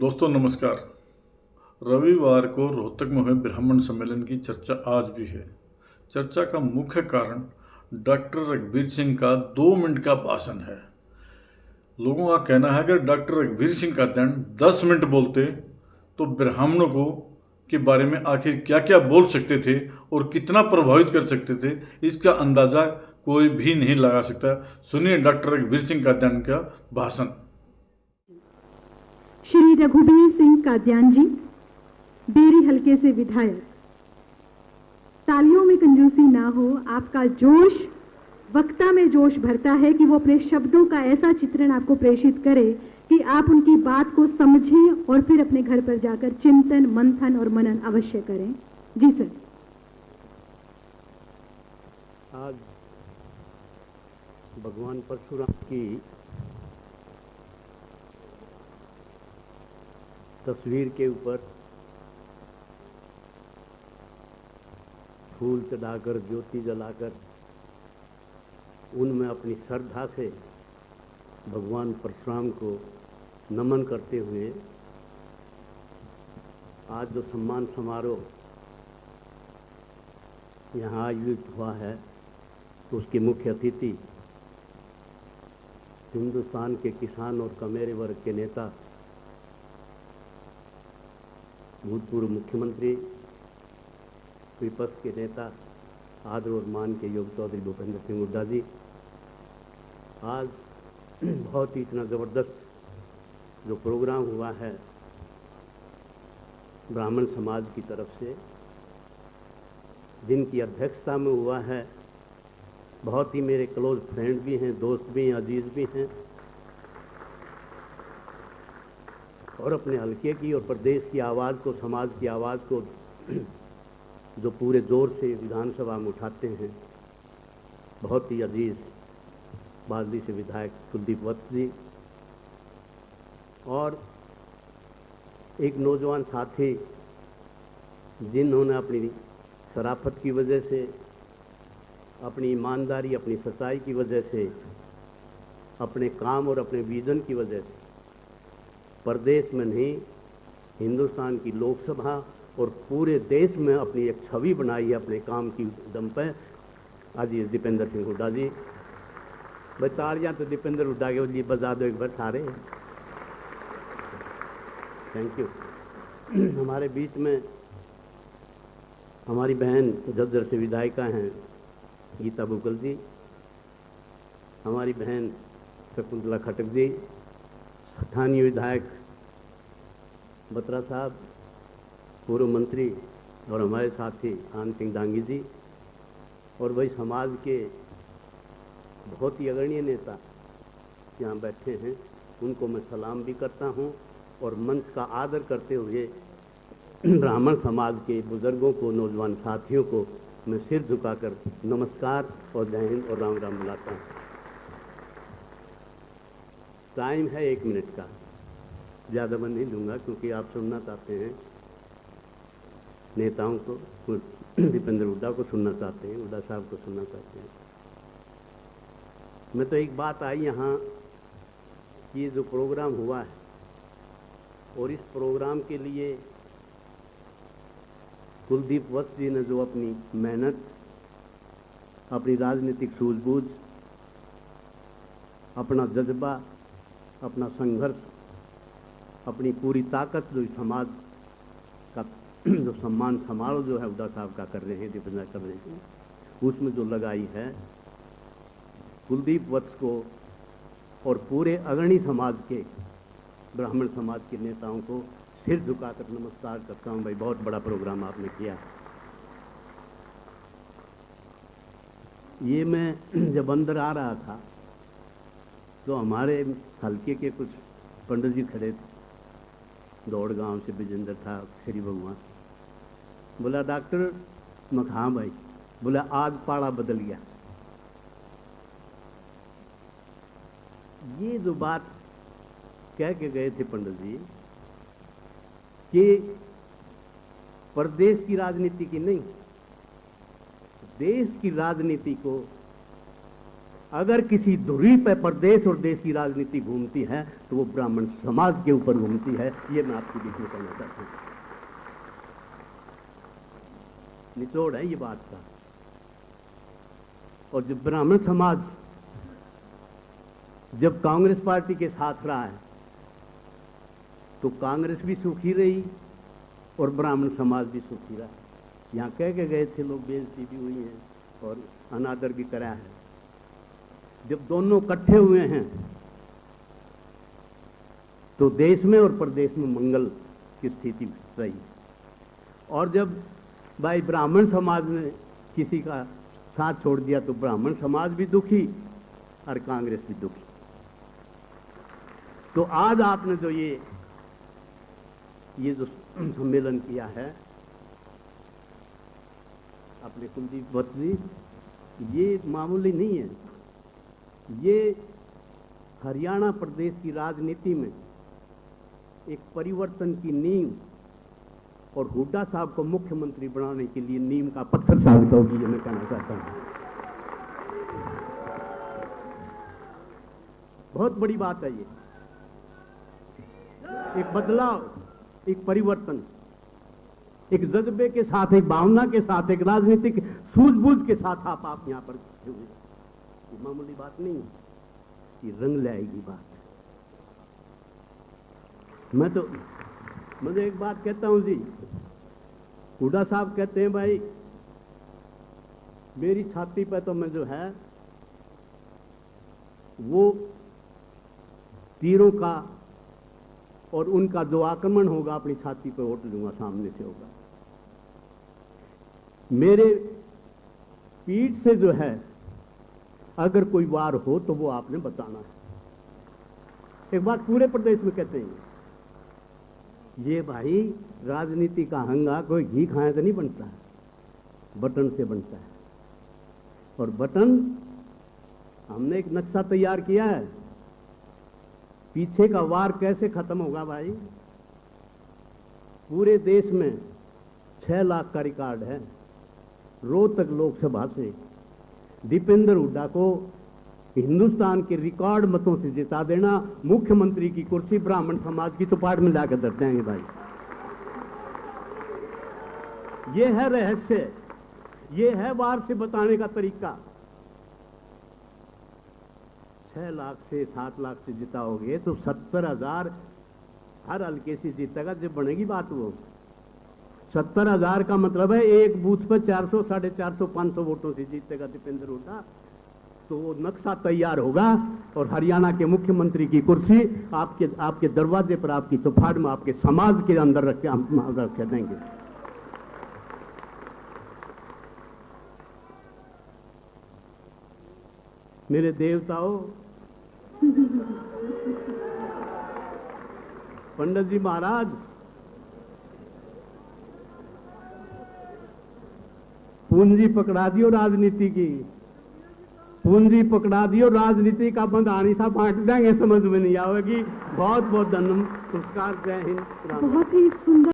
दोस्तों नमस्कार। रविवार को रोहतक में हुए ब्राह्मण सम्मेलन की चर्चा आज भी है। चर्चा का मुख्य कारण डॉक्टर रघुवीर सिंह का 2 मिनट का भाषण है। लोगों का कहना है कि डॉक्टर रघुवीर सिंह का दैन 10 मिनट बोलते तो ब्राह्मणों को के बारे में आखिर क्या क्या बोल सकते थे और कितना प्रभावित कर सकते थे, इसका अंदाज़ा कोई भी नहीं लगा सकता। सुनिए डॉक्टर रघुवीर सिंह का दैन का भाषण। श्री रघुवीर सिंह कादयान जी, बेरी हलके से विधायक। तालियों में कंजूसी ना हो, आपका जोश वक्ता में जोश भरता है कि वो अपने शब्दों का ऐसा चित्रण आपको प्रेषित करे कि आप उनकी बात को समझें और फिर अपने घर पर जाकर चिंतन, मंथन और मनन अवश्य करें। जी सर। आज भगवान परशुराम की तस्वीर के ऊपर फूल चढ़ाकर, ज्योति जलाकर, उनमें अपनी श्रद्धा से भगवान परशुराम को नमन करते हुए आज जो सम्मान समारोह यहाँ आयोजित हुआ है, उसके मुख्य अतिथि हिंदुस्तान के किसान और कमेरे वर्ग के नेता, भूतपूर्व मुख्यमंत्री, विपक्ष के नेता, आदर और मान के योग चौधरी भूपेंद्र सिंह हुड्डा जी। आज बहुत ही इतना ज़बरदस्त जो प्रोग्राम हुआ है ब्राह्मण समाज की तरफ से, जिनकी अध्यक्षता में हुआ है, बहुत ही मेरे क्लोज फ्रेंड भी हैं, दोस्त भी हैं, अजीज भी हैं, और अपने हल्के की और प्रदेश की आवाज़ को, समाज की आवाज़ को जो पूरे जोर से विधानसभा में उठाते हैं, बहुत ही अजीज बादली से विधायक कुलदीप वत्स जी, और एक नौजवान साथी जिन्होंने अपनी शराफत की वजह से, अपनी ईमानदारी, अपनी सच्चाई की वजह से, अपने काम और अपने विजन की वजह से प्रदेश में नहीं, हिंदुस्तान की लोकसभा और पूरे देश में अपनी एक छवि बनाई है अपने काम की दम पे। आज ये दीपेंद्र सिंह हुड्डा जी, भाई तालियां तो दीपेंद्र हुड्डा के लिए बजा दो एक बार सारे। Thank you. हमारे बीच में हमारी बहन झज्जर से विधायिका हैं गीता बुकल जी, हमारी बहन शकुंतला खटक जी, स्थानीय विधायक बत्रा साहब, पूर्व मंत्री और हमारे साथी आन सिंह डांगी जी, और वही समाज के बहुत ही अग्रणी नेता यहाँ बैठे हैं, उनको मैं सलाम भी करता हूँ और मंच का आदर करते हुए ब्राह्मण समाज के बुजुर्गों को, नौजवान साथियों को मैं सिर झुकाकर नमस्कार और जय हिंद और राम राम बुलाता हूँ। टाइम है 1 मिनट का, ज़्यादा मैं नहीं लूँगा क्योंकि आप सुनना चाहते हैं नेताओं को, दीपेंद्र हुड्डा को सुनना चाहते हैं, हुड्डा साहब को सुनना चाहते हैं। मैं तो एक बात आई यहाँ कि ये जो प्रोग्राम हुआ है और इस प्रोग्राम के लिए कुलदीप वत्स जी ने जो अपनी मेहनत, अपनी राजनीतिक सूझबूझ, अपना जज्बा, अपना संघर्ष, अपनी पूरी ताकत जो समाज का जो सम्मान समारोह जो है हुड्डा साहब का कर रहे हैं, दीपेंद्र कर रहे हैं, उसमें जो लगाई है, कुलदीप वत्स को और पूरे अग्रणी समाज के, ब्राह्मण समाज के नेताओं को सिर झुकाकर नमस्कार करता हूँ। भाई बहुत बड़ा प्रोग्राम आपने किया। ये मैं जब अंदर आ रहा था तो हमारे हल्के के कुछ पंडित जी खड़े थे, दौड़ गांव से विजेंद्र था, श्री भगवान। बोला डॉक्टर, मैं हाँ भाई। बोला आज पाड़ा बदल गया। ये जो बात कह के गए थे पंडित जी कि प्रदेश की राजनीति की नहीं, देश की राजनीति को अगर किसी धुरी पे प्रदेश और देश की राजनीति घूमती है तो वो ब्राह्मण समाज के ऊपर घूमती है। ये मैं आपके बीच में कहना चाहता हूं। निचोड़ है ये बात का। और जब ब्राह्मण समाज जब कांग्रेस पार्टी के साथ रहा है तो कांग्रेस भी सुखी रही और ब्राह्मण समाज भी सुखी रहा। यहाँ कह के गए थे लोग, बेइज्जती भी हुई है और अनादर भी करा है। जब दोनों इकट्ठे हुए हैं तो देश में और प्रदेश में मंगल की स्थिति रही। और जब भाई ब्राह्मण समाज ने किसी का साथ छोड़ दिया तो ब्राह्मण समाज भी दुखी और कांग्रेस भी दुखी। तो आज आपने जो ये जो सम्मेलन किया है अपने कुलदीप वत्स जी, ये मामूली नहीं है। ये हरियाणा प्रदेश की राजनीति में एक परिवर्तन की नींव और हुड्डा साहब को मुख्यमंत्री बनाने के लिए नींव का पत्थर साबित होगी, ये मैं कहना चाहता हूं। बहुत बड़ी बात है ये। एक बदलाव, एक परिवर्तन, एक जज्बे के साथ, एक भावना के साथ, एक राजनीतिक सूझबूझ के साथ आप यहां पर खड़े हुए। ये मामूली बात नहीं है, ये रंग लाएगी बात। मैं एक बात कहता हूं जी, हुड्डा साहब कहते हैं भाई मेरी छाती पे तो मैं जो है वो तीरों का और उनका जो आक्रमण होगा अपनी छाती पे ओट लूंगा, सामने से होगा। मेरे पीठ से जो है अगर कोई वार हो तो वो आपने बताना है। एक बात पूरे प्रदेश में कहते हैं, ये भाई राजनीति का हंगा कोई घी खाए तो नहीं बनता है, बटन से बनता है। और बटन हमने एक नक्शा तैयार किया है, पीछे का वार कैसे खत्म होगा भाई। पूरे देश में 6 लाख का रिकॉर्ड है। रोहतक लोकसभा से दीपेंद्र हुड्डा को हिंदुस्तान के रिकॉर्ड मतों से जिता देना, मुख्यमंत्री की कुर्सी ब्राह्मण समाज की चौपाट में लाकर धर देंगे भाई। ये है रहस्य, ये है वार से बताने का तरीका। 6 लाख से 7 लाख से जिताओगे तो 70,000 हर हल्के से जीतेगा, जब बनेगी बात वो। 70,000 का मतलब है एक बूथ पर 400, 450, 500 वोटों से जीतेगा दीपेंद्र हुड्डा। तो वो नक्शा तैयार होगा और हरियाणा के मुख्यमंत्री की कुर्सी आपके दरवाजे पर, आपकी चौपाट में, आपके समाज के अंदर रख देंगे। मेरे देवताओं, पंडित जी महाराज, पूंजी पकड़ा दियो राजनीति की, पूंजी पकड़ा दियो राजनीति का बंधानी सा बांट देंगे, समझ में नहीं आएगी। बहुत बहुत धन्यवाद, नमस्कार, जय हिंद। बहुत ही सुंदर।